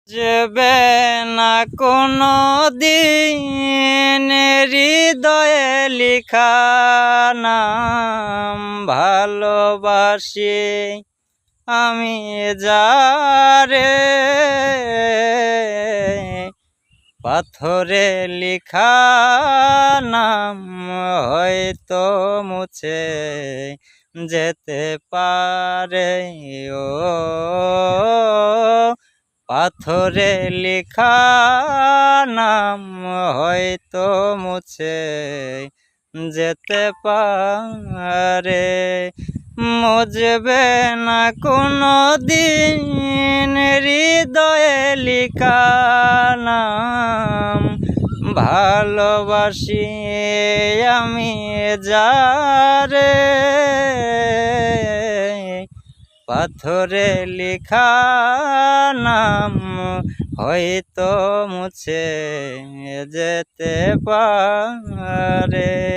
যাবে না কোনো দিন হৃদয়ে লিখা নাম ভালোবাসি আমি যারে পাথরে লিখা নাম হয়তো মুছে যেতে পারে ও পাথরে লেখা নাম হয়তো মুছে যেতে পারে মুছবে না কোনো দিন হৃদয়ে লেখা নাম ভালোবাসি আমি যারে পাথরে লেখা নাম হয়তো মুছে যেতে পারে।